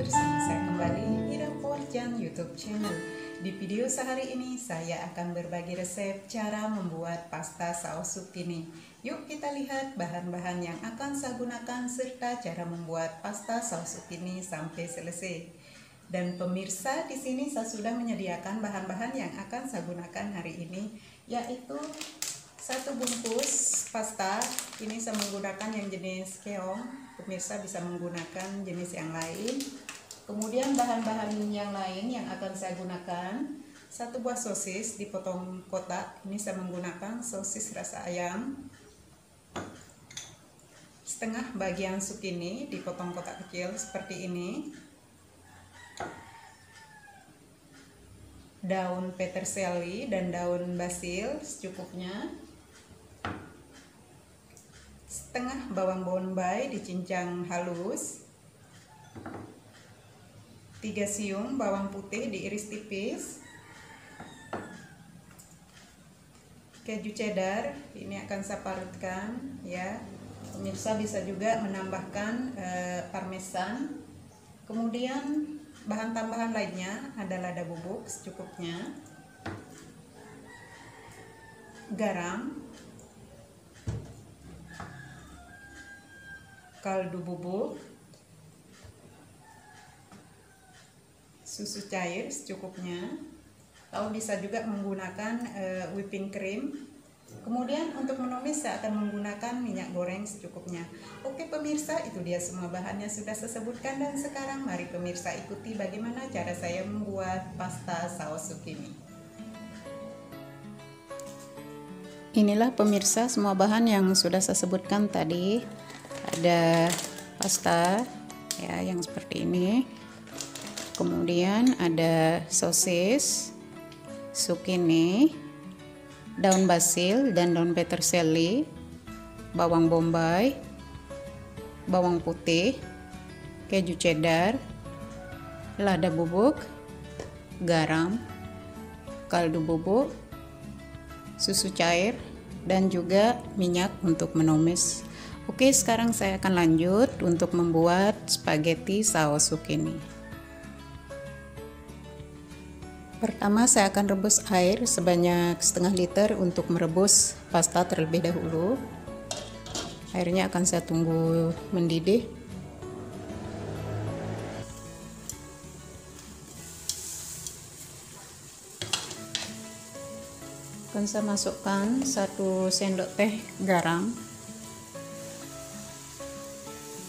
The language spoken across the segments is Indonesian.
bersama saya kembali Ira Porjan YouTube channel. Di video sehari ini saya akan berbagi resep cara membuat pasta saus zucchini. Yuk kita lihat bahan-bahan yang akan saya gunakan serta cara membuat pasta saus zucchini sampai selesai. Dan pemirsa, di sini saya sudah menyediakan bahan-bahan yang akan saya gunakan hari ini, yaitu 1 bungkus pasta. Ini saya menggunakan yang jenis keong. Pemirsa bisa menggunakan jenis yang lain. Kemudian bahan-bahan yang lain yang akan saya gunakan, 1 buah sosis dipotong kotak. Ini saya menggunakan sosis rasa ayam. Setengah bagian zucchini dipotong kotak kecil seperti ini. Daun peterseli dan daun basil secukupnya. Setengah bawang bombay dicincang halus. 3 siung bawang putih diiris tipis. Keju cheddar ini akan saya parutkan ya. Pemirsa bisa juga menambahkan parmesan. Kemudian bahan tambahan lainnya adalah lada bubuk secukupnya, garam, kaldu bubuk, susu cair secukupnya, atau bisa juga menggunakan whipping cream. Kemudian untuk menumis saya akan menggunakan minyak goreng secukupnya. Oke pemirsa, itu dia semua bahannya sudah saya sebutkan, dan sekarang mari pemirsa ikuti bagaimana cara saya membuat pasta saus zucchini. Inilah pemirsa semua bahan yang sudah saya sebutkan tadi. Ada pasta ya yang seperti ini. Kemudian ada sosis, zucchini, daun basil dan daun peterseli, bawang bombay, bawang putih, keju cheddar, lada bubuk, garam, kaldu bubuk, susu cair, dan juga minyak untuk menumis. Oke, sekarang saya akan lanjut untuk membuat spaghetti saus zucchini. Pertama saya akan rebus air sebanyak setengah liter untuk merebus pasta terlebih dahulu. Airnya akan saya tunggu mendidih. Akan saya masukkan 1 sendok teh garam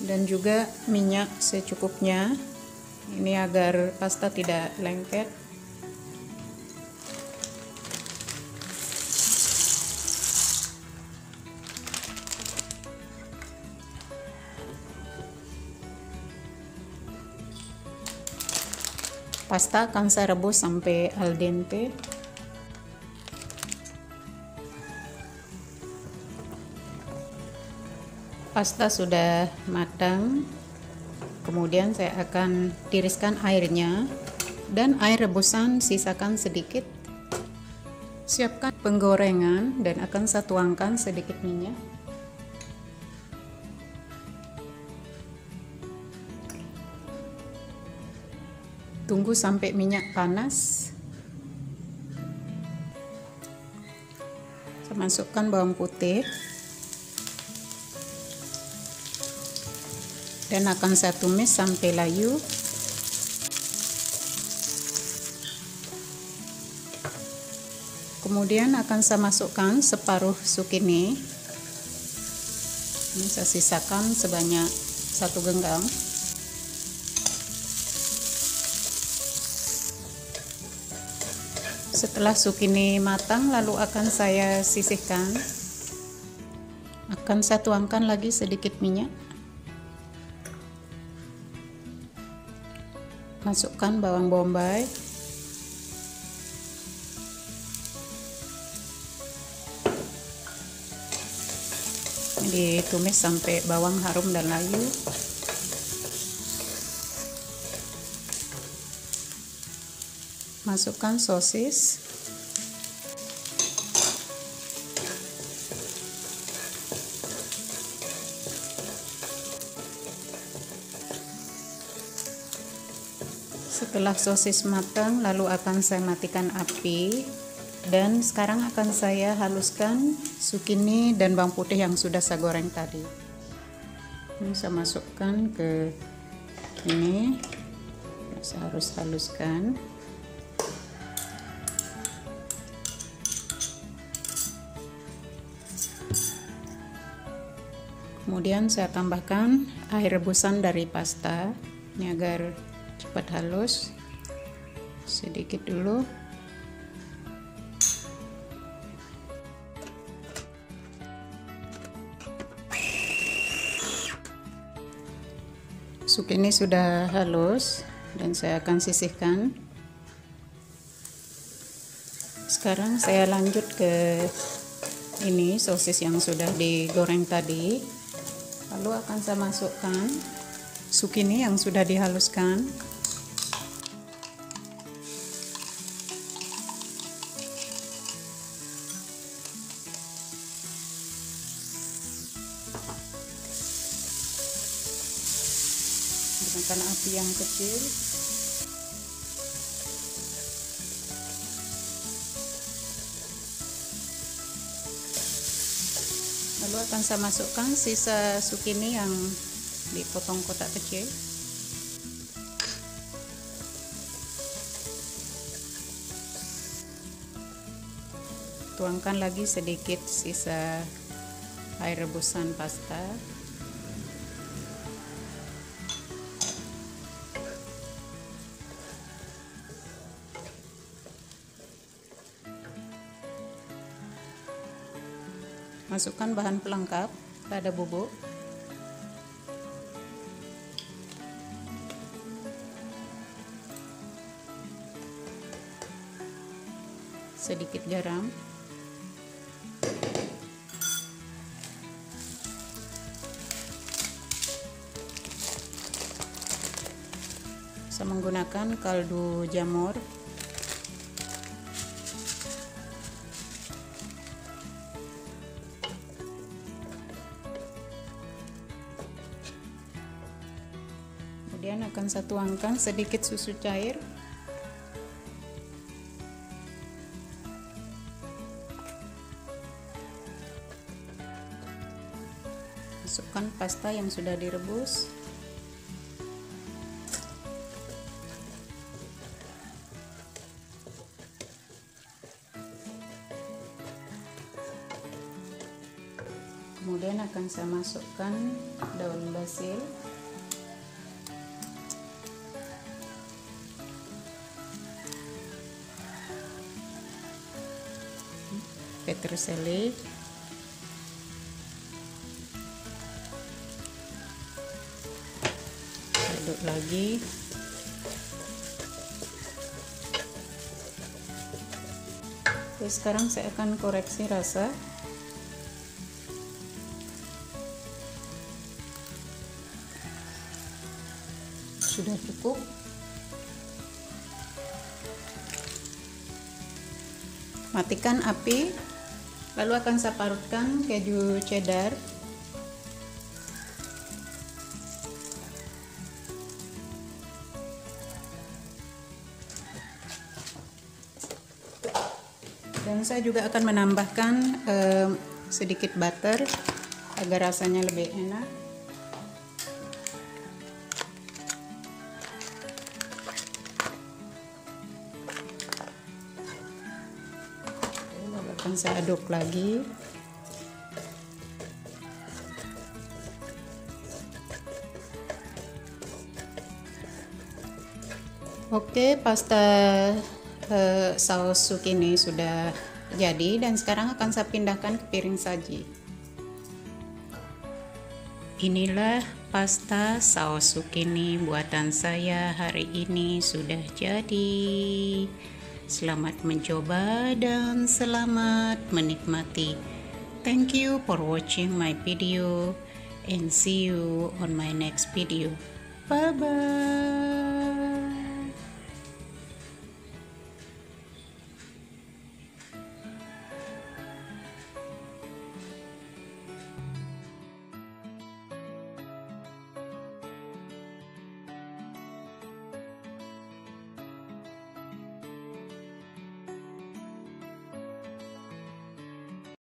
dan juga minyak secukupnya. Ini agar pasta tidak lengket. Pasta akan saya rebus sampai al dente. Pasta sudah matang. Kemudian saya akan tiriskan airnya, dan air rebusan sisakan sedikit. Siapkan penggorengan dan akan saya tuangkan sedikit minyak. Tunggu sampai minyak panas. Saya masukkan bawang putih dan akan saya tumis sampai layu. Kemudian akan saya masukkan separuh zucchini. Ini saya sisakan sebanyak 1 genggam. Setelah zucchini matang, lalu akan saya sisihkan. Akan saya tuangkan lagi sedikit minyak. Masukkan bawang bombay. Ditumis sampai bawang harum dan layu. Masukkan sosis. Setelah sosis matang, lalu akan saya matikan api. Dan sekarang akan saya haluskan zukini dan bawang putih yang sudah saya goreng tadi. Ini saya masukkan ke ini. Saya harus haluskan. Kemudian saya tambahkan air rebusan dari pasta ini agar cepat halus. Sedikit dulu. Zukini sudah halus dan saya akan sisihkan. Sekarang saya lanjut ke ini sosis yang sudah digoreng tadi. Lalu akan saya masukkan zukini yang sudah dihaluskan. Gunakan api yang kecil. Lalu akan saya masukkan sisa zukini yang dipotong kotak kecil. Tuangkan lagi sedikit sisa air rebusan pasta. Masukkan bahan pelengkap pada bubuk. Sedikit garam. Saya menggunakan kaldu jamur. Kemudian akan saya tuangkan sedikit susu cair. Masukkan pasta yang sudah direbus. Kemudian akan saya masukkan daun basil. Peterselie, aduk lagi. Oke, sekarang saya akan koreksi rasa. Sudah cukup. Matikan api. Lalu akan saya parutkan keju cheddar. Dan saya juga akan menambahkan sedikit butter agar rasanya lebih enak. Akan saya aduk lagi. Oke, pasta saus zukini sudah jadi dan sekarang akan saya pindahkan ke piring saji. Inilah pasta saus zukini buatan saya hari ini sudah jadi. Selamat mencoba dan selamat menikmati. Thank you for watching my video and see you on my next video. Bye bye.